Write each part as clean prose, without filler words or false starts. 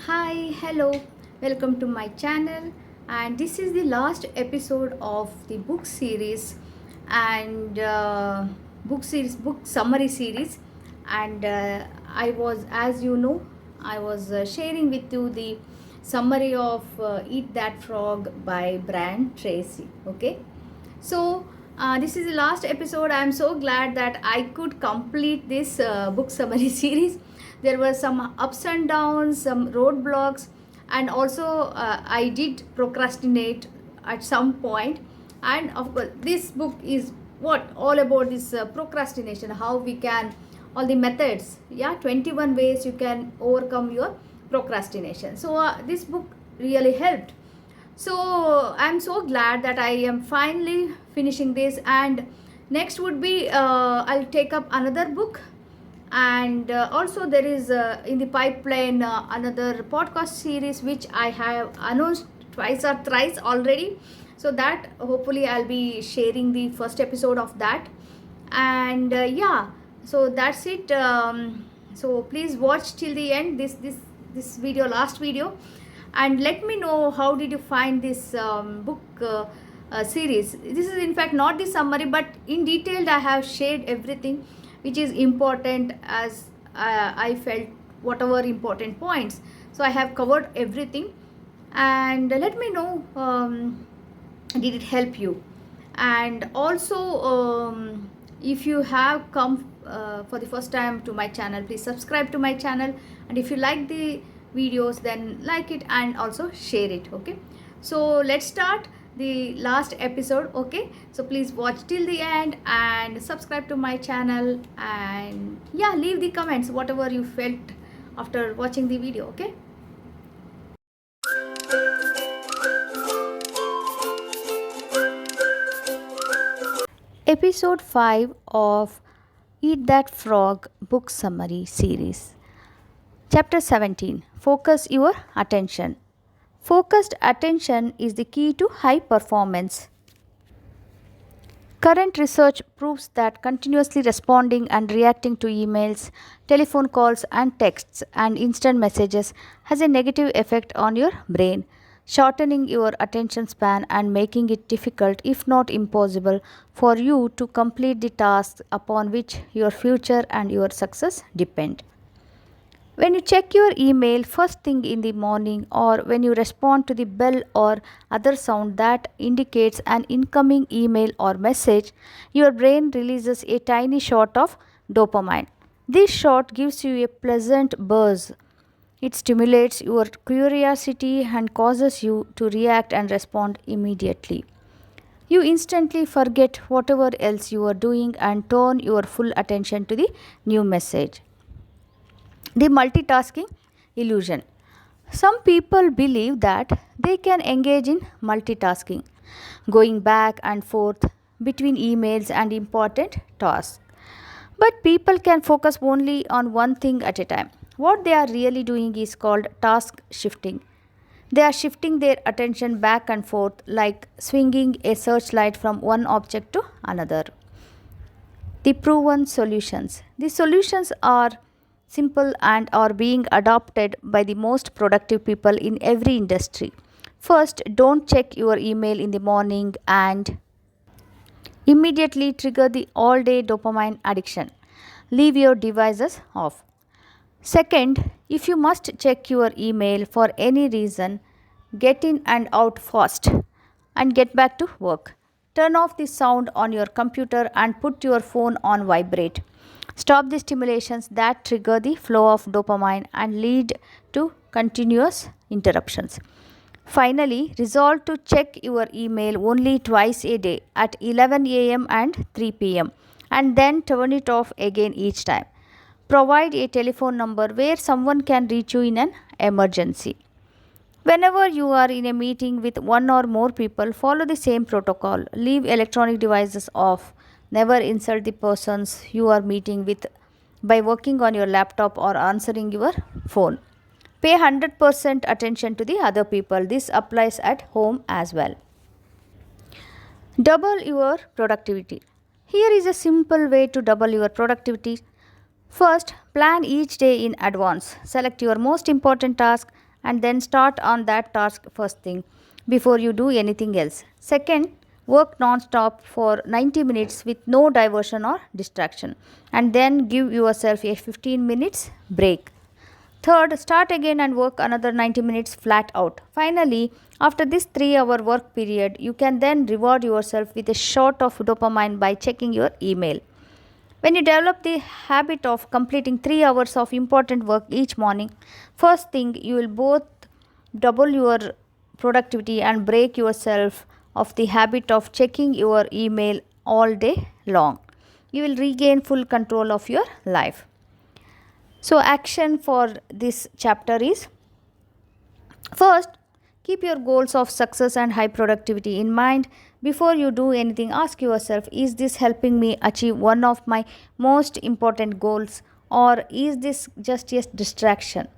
Hi, hello, welcome to my channel. And this is the last episode of the book series and book summary series. And I was, as you know, I was sharing with you the summary of Eat That Frog by Brian Tracy. Okay, so this is the last episode. I am so glad that I could complete this book summary series. There were some ups and downs, some roadblocks, and also I did procrastinate at some point. And of course, this book is what all about this procrastination, how we can, all the methods, yeah, 21 ways you can overcome your procrastination. So this book really helped. So I'm so glad that I am finally finishing this, and next would be I'll take up another book. And also there is in the pipeline another podcast series which I have announced twice or thrice already, so that hopefully I'll be sharing the first episode of that. And yeah, so that's it. So please watch till the end this video, last video, and let me know how did you find this book series. This is in fact not the summary, but in detail I have shared everything which is important, as I felt whatever important points. So I have covered everything, and let me know, did it help you. And also, if you have come for the first time to my channel, please subscribe to my channel, and if you like the videos, then like it and also share it. Okay, so let's start the last episode. Okay, so please watch till the end and subscribe to my channel, and yeah, leave the comments whatever you felt after watching the video. Okay. Episode 5 of Eat That Frog book summary series. Chapter 17. Focus your attention. Focused attention is the key to high performance. Current research proves that continuously responding and reacting to emails, telephone calls, and texts and instant messages has a negative effect on your brain, shortening your attention span and making it difficult, if not impossible, for you to complete the tasks upon which your future and your success depend. When you check your email first thing in the morning, or when you respond to the bell or other sound that indicates an incoming email or message, your brain releases a tiny shot of dopamine. This shot gives you a pleasant buzz. It stimulates your curiosity and causes you to react and respond immediately. You instantly forget whatever else you are doing and turn your full attention to the new message. The multitasking illusion. Some people believe that they can engage in multitasking, going back and forth between emails and important tasks. But people can focus only on one thing at a time. What they are really doing is called task shifting. They are shifting their attention back and forth like swinging a searchlight from one object to another. The proven solutions. The solutions are simple and are being adopted by the most productive people in every industry. First, don't check your email in the morning and immediately trigger the all day dopamine addiction. Leave your devices off. Second, if you must check your email for any reason, get in and out fast and get back to work. Turn off the sound on your computer and put your phone on vibrate. Stop the stimulations that trigger the flow of dopamine and lead to continuous interruptions. Finally, resolve to check your email only twice a day at 11 a.m. and 3 p.m. and then turn it off again each time. Provide a telephone number where someone can reach you in an emergency. Whenever you are in a meeting with one or more people, follow the same protocol. Leave electronic devices off. Never insult the persons you are meeting with by working on your laptop or answering your phone. Pay 100% attention to the other people. This applies at home as well. Double your productivity. Here is a simple way to double your productivity. First, plan each day in advance. Select your most important task and then start on that task first thing before you do anything else. Second, work non-stop for 90 minutes with no diversion or distraction, and then give yourself a 15 minutes break. Third, start again and work another 90 minutes flat out. Finally, after this 3-hour work period, you can then reward yourself with a shot of dopamine by checking your email. When you develop the habit of completing 3 hours of important work each morning, first thing you will both double your productivity and break yourself of the habit of checking your email all day long. You will regain full control of your life. So, action for this chapter is: first, keep your goals of success and high productivity in mind. Before you do anything, ask yourself, is this helping me achieve one of my most important goals, or is this just a distraction?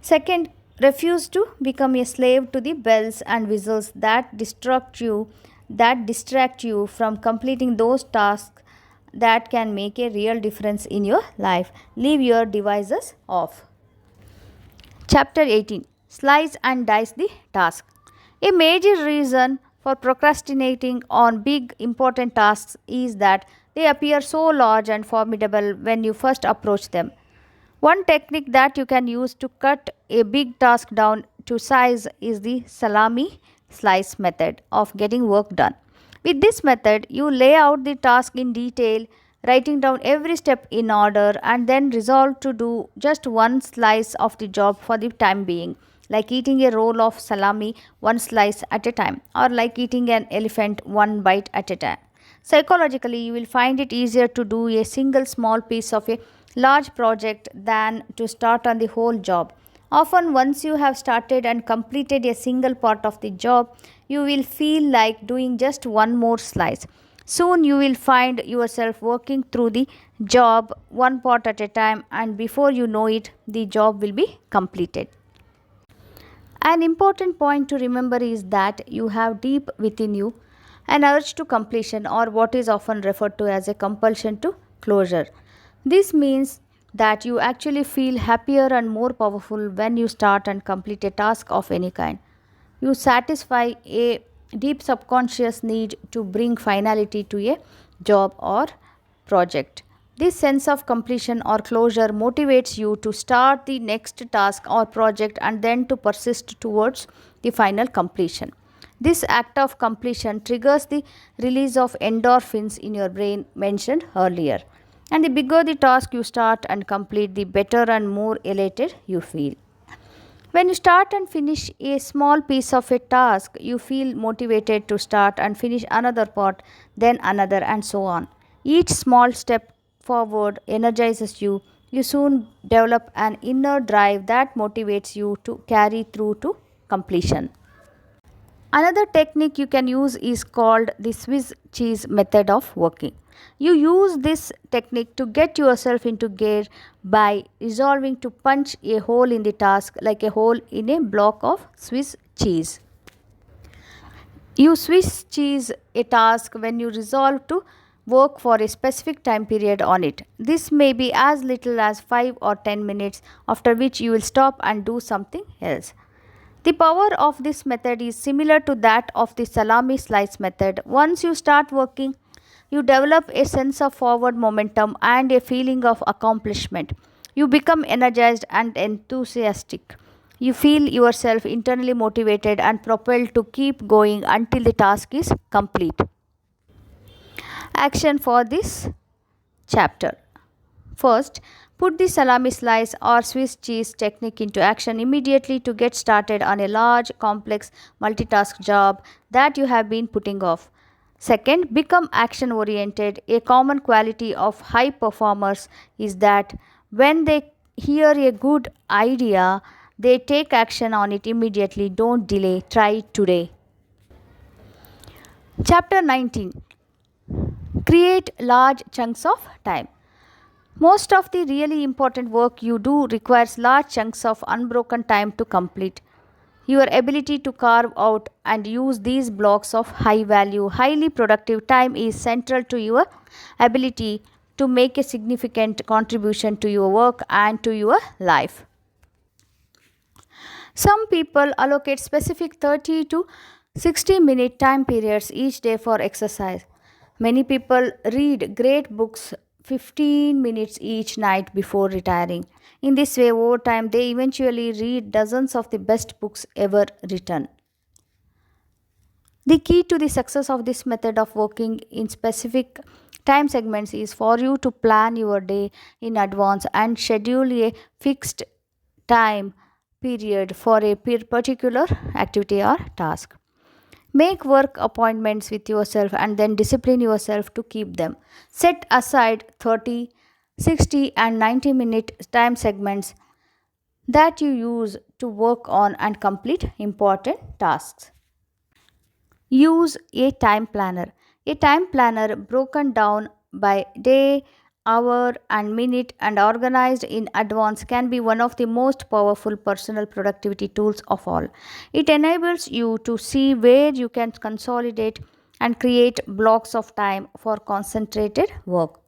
Second, refuse to become a slave to the bells and whistles that distract you from completing those tasks that can make a real difference in your life. Leave your devices off. Chapter 18: Slice and Dice the Task. A major reason for procrastinating on big important tasks is that they appear so large and formidable when you first approach them. One technique that you can use to cut a big task down to size is the salami slice method of getting work done. With this method, you lay out the task in detail, writing down every step in order, and then resolve to do just one slice of the job for the time being, like eating a roll of salami one slice at a time, or like eating an elephant one bite at a time. Psychologically, you will find it easier to do a single small piece of a large project than to start on the whole job. Often, once you have started and completed a single part of the job, you will feel like doing just one more slice. Soon, you will find yourself working through the job one part at a time, and before you know it, the job will be completed. An important point to remember is that you have deep within you an urge to completion, or what is often referred to as a compulsion to closure. This means that you actually feel happier and more powerful when you start and complete a task of any kind. You satisfy a deep subconscious need to bring finality to a job or project. This sense of completion or closure motivates you to start the next task or project and then to persist towards the final completion. This act of completion triggers the release of endorphins in your brain mentioned earlier. And the bigger the task you start and complete, the better and more elated you feel. When you start and finish a small piece of a task, you feel motivated to start and finish another part, then another, and so on. Each small step forward energizes you. You soon develop an inner drive that motivates you to carry through to completion. Another technique you can use is called the Swiss cheese method of working. You use this technique to get yourself into gear by resolving to punch a hole in the task like a hole in a block of Swiss cheese. You Swiss cheese a task when you resolve to work for a specific time period on it. This may be as little as 5 or 10 minutes, after which you will stop and do something else. The power of this method is similar to that of the salami slice method. Once you start working, you develop a sense of forward momentum and a feeling of accomplishment. You become energized and enthusiastic. You feel yourself internally motivated and propelled to keep going until the task is complete. Action for this chapter. First, put the salami slice or Swiss cheese technique into action immediately to get started on a large, complex, multitask job that you have been putting off. Second, become action oriented. A common quality of high performers is that when they hear a good idea, they take action on it immediately. Don't delay, try today. Chapter 19: Create large chunks of time. Most of the really important work you do requires large chunks of unbroken time to complete. Your ability to carve out and use these blocks of high value, highly productive time is central to your ability to make a significant contribution to your work and to your life. Some people allocate specific 30 to 60-minute time periods each day for exercise. Many people read great books 15 minutes each night before retiring. In this way, over time, they eventually read dozens of the best books ever written. The key to the success of this method of working in specific time segments is for you to plan your day in advance and schedule a fixed time period for a particular activity or task. Make work appointments with yourself and then discipline yourself to keep them. Set aside 30, 60, and 90-minute time segments that you use to work on and complete important tasks. Use a time planner. A time planner broken down by day, hour, and minute and organized in advance can be one of the most powerful personal productivity tools of all. It enables you to see where you can consolidate and create blocks of time for concentrated work.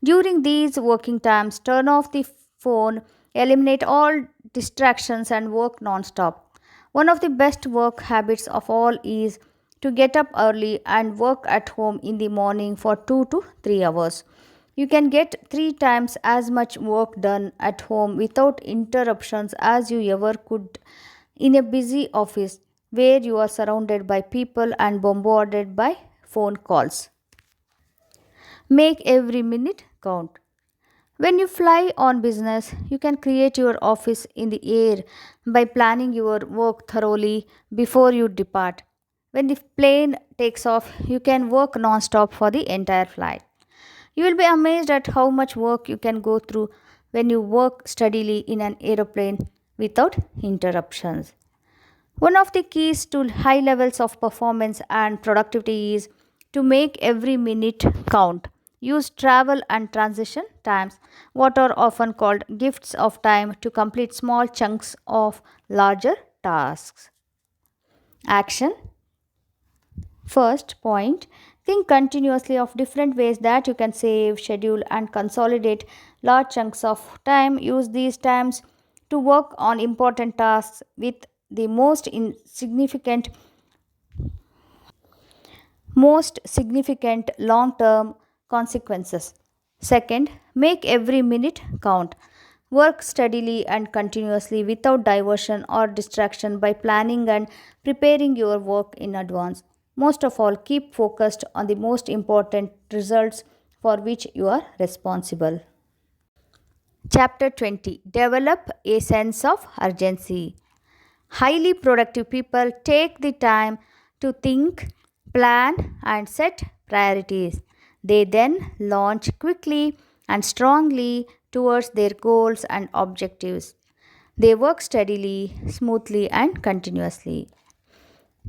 During these working times, turn off the phone, eliminate all distractions, and work non-stop. One of the best work habits of all is to get up early and work at home in the morning for 2 to 3 hours. You can get 3 times as much work done at home without interruptions as you ever could in a busy office where you are surrounded by people and bombarded by phone calls. Make every minute count. When you fly on business, you can create your office in the air by planning your work thoroughly before you depart. When the plane takes off, you can work non-stop for the entire flight. You will be amazed at how much work you can go through when you work steadily in an aeroplane without interruptions. One of the keys to high levels of performance and productivity is to make every minute count. Use travel and transition times, what are often called gifts of time, to complete small chunks of larger tasks. Action. First point, think continuously of different ways that you can save, schedule, and consolidate large chunks of time. Use these times to work on important tasks with the most significant long term consequences. Second, make every minute count. Work steadily and continuously without diversion or distraction by planning and preparing your work in advance. Most of all, keep focused on the most important results for which you are responsible. Chapter 20. Develop a sense of urgency. Highly productive people take the time to think, plan, and set priorities. They then launch quickly and strongly towards their goals and objectives. They work steadily, smoothly, and continuously.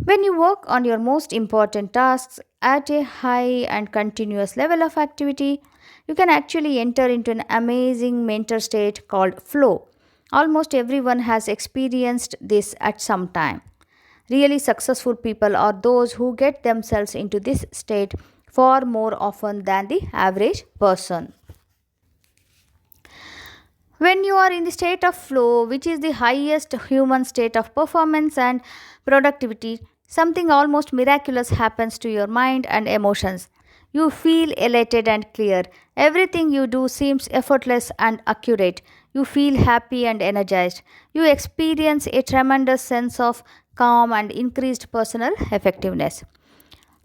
When you work on your most important tasks at a high and continuous level of activity, you can actually enter into an amazing mental state called flow. Almost everyone has experienced this at some time. Really successful people are those who get themselves into this state far more often than the average person. When you are in the state of flow, which is the highest human state of performance and productivity, something almost miraculous happens to your mind and emotions. You feel elated and clear. Everything you do seems effortless and accurate. You feel happy and energized. You experience a tremendous sense of calm and increased personal effectiveness.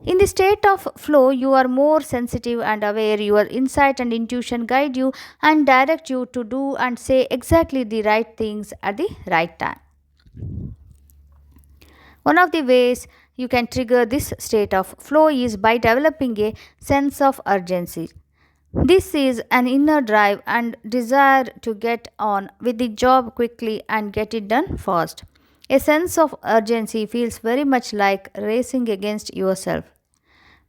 In the state of flow, you are more sensitive and aware. Your insight and intuition guide you and direct you to do and say exactly the right things at the right time. One of the ways you can trigger this state of flow is by developing a sense of urgency. This is an inner drive and desire to get on with the job quickly and get it done fast. A sense of urgency feels very much like racing against yourself.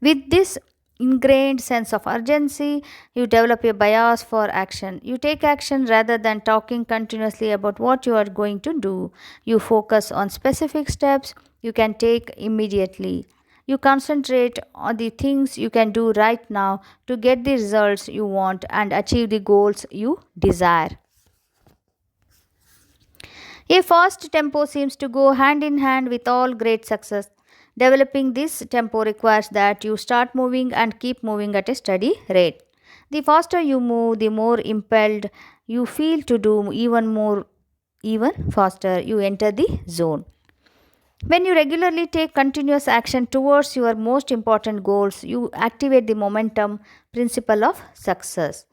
With this ingrained sense of urgency, you develop a bias for action. You take action rather than talking continuously about what you are going to do. You focus on specific steps you can take immediately. You concentrate on the things you can do right now to get the results you want and achieve the goals you desire. A fast tempo seems to go hand in hand with all great success. Developing this tempo requires that you start moving and keep moving at a steady rate. The faster you move, the more impelled you feel to do even faster you enter the zone. When you regularly take continuous action towards your most important goals, you activate the momentum principle of success.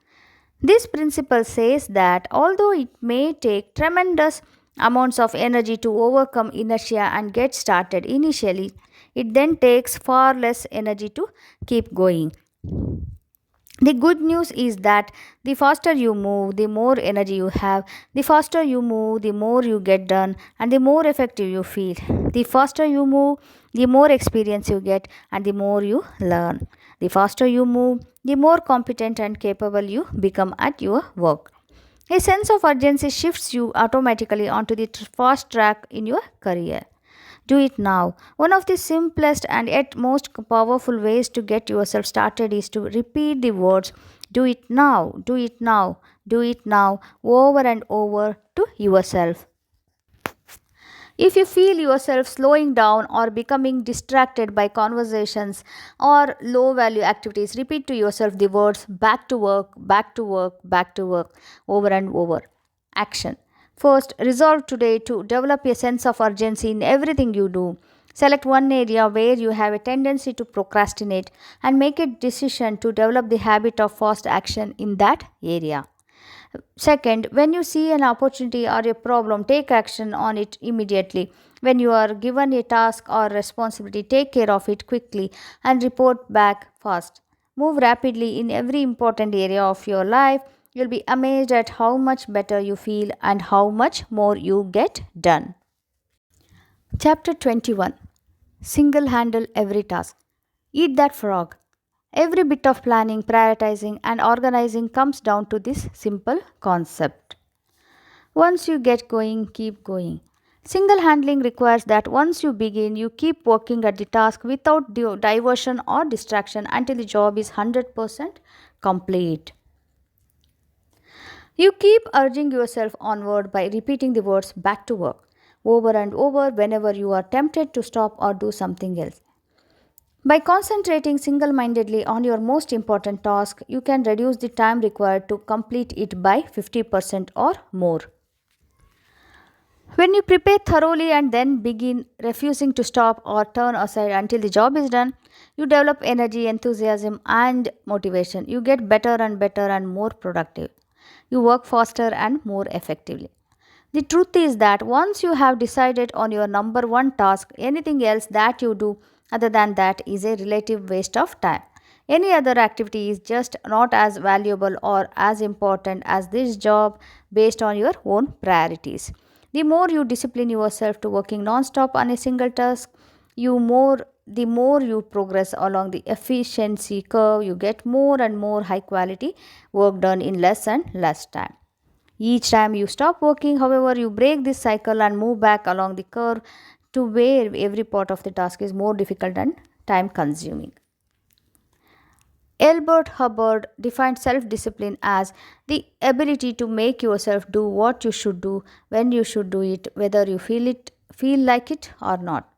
This principle says that although it may take tremendous amounts of energy to overcome inertia and get started initially, it then takes far less energy to keep going. The good news is that the faster you move, the more energy you have. The faster you move, the more you get done, and the more effective you feel. The faster you move, the more experience you get, and the more you learn. The faster you move, the more competent and capable you become at your work. A sense of urgency shifts you automatically onto the fast track in your career. Do it now. One of the simplest and yet most powerful ways to get yourself started is to repeat the words do it now, do it now, do it now over and over to yourself. If you feel yourself slowing down or becoming distracted by conversations or low value activities, repeat to yourself the words back to work, back to work, back to work over and over. Action. First, resolve today to develop a sense of urgency in everything you do. Select one area where you have a tendency to procrastinate and make a decision to develop the habit of fast action in that area. Second, when you see an opportunity or a problem, take action on it immediately. When you are given a task or responsibility, take care of it quickly and report back fast. Move rapidly in every important area of your life. You'll be amazed at how much better you feel and how much more you get done. Chapter 21. Single handle every task. Eat that frog. Every bit of planning, prioritizing, and organizing comes down to this simple concept. Once you get going, keep going. Single handling requires that once you begin, you keep working at the task without diversion or distraction until the job is 100% complete. You keep urging yourself onward by repeating the words back to work over and over whenever you are tempted to stop or do something else. By concentrating single mindedly on your most important task, you can reduce the time required to complete it by 50% or more. When you prepare thoroughly and then begin refusing to stop or turn aside until the job is done, you develop energy, enthusiasm, and motivation. You get better and better and more productive. You work faster and more effectively. The truth is that once you have decided on your number one task, anything else that you do other than that is a relative waste of time. Any other activity is just not as valuable or as important as this job based on your own priorities. The more you discipline yourself to working non-stop on a single task, the more you progress along the efficiency curve, you get more and more high quality work done in less and less time. Each time you stop working, however, you break this cycle and move back along the curve to where every part of the task is more difficult and time consuming. Albert Hubbard defined self discipline as the ability to make yourself do what you should do when you should do it, whether you feel like it or not.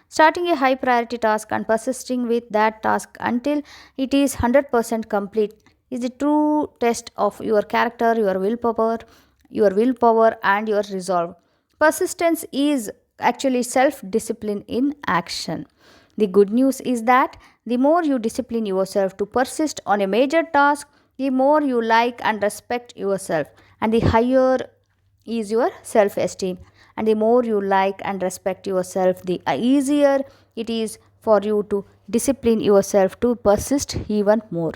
Starting a high priority task and persisting with that task until it is 100% complete is the true test of your character, your willpower and your resolve. Persistence is actually self discipline in action. The good news is that the more you discipline yourself to persist on a major task, the more you like and respect yourself, and the higher is your self esteem. And the more you like and respect yourself, the easier it is for you to discipline yourself to persist even more.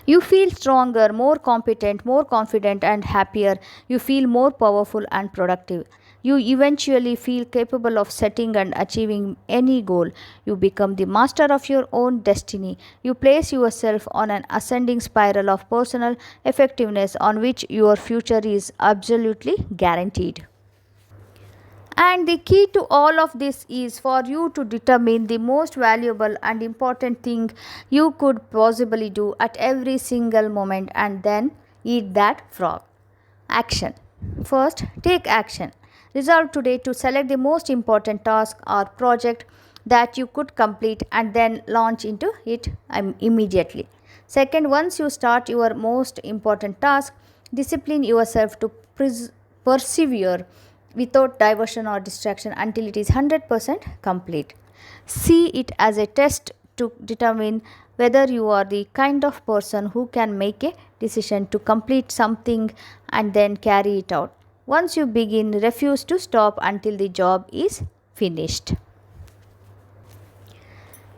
You feel stronger, more competent, more confident, and happier. You feel more powerful and productive. You eventually feel capable of setting and achieving any goal. You become the master of your own destiny. You place yourself on an ascending spiral of personal effectiveness on which your future is absolutely guaranteed. And the key to all of this is for you to determine the most valuable and important thing you could possibly do at every single moment and then eat that frog. Action. First, take action. Resolve today to select the most important task or project that you could complete and then launch into it immediately. Second, once you start your most important task, discipline yourself to persevere without diversion or distraction until it is 100% complete. See it as a test to determine whether you are the kind of person who can make a decision to complete something and then carry it out. Once you begin, refuse to stop until the job is finished.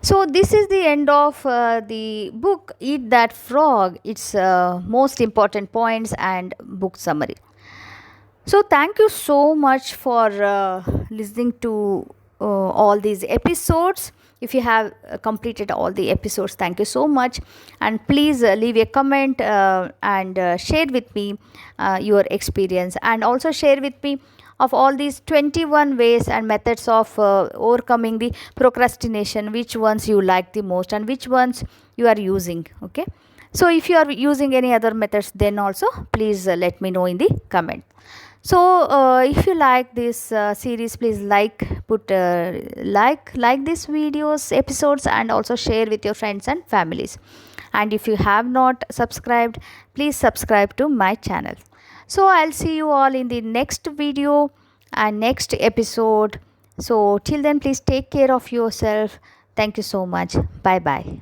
So, this is the end of the book Eat That Frog, its most important points and book summary. So, thank you so much for listening to all these episodes. If you have completed all the episodes, thank you so much. And please leave a comment and share with me your experience, and also share with me of all these 21 ways and methods of overcoming the procrastination, which ones you like the most and which ones you are using. Okay. So, if you are using any other methods, then also please let me know in the comment. So, if you like this series, please like this videos episodes, and also share with your friends and families. And if you have not subscribed, please subscribe to my channel. So, I'll see you all in the next video and next episode. So, till then, please take care of yourself. Thank you so much. Bye bye.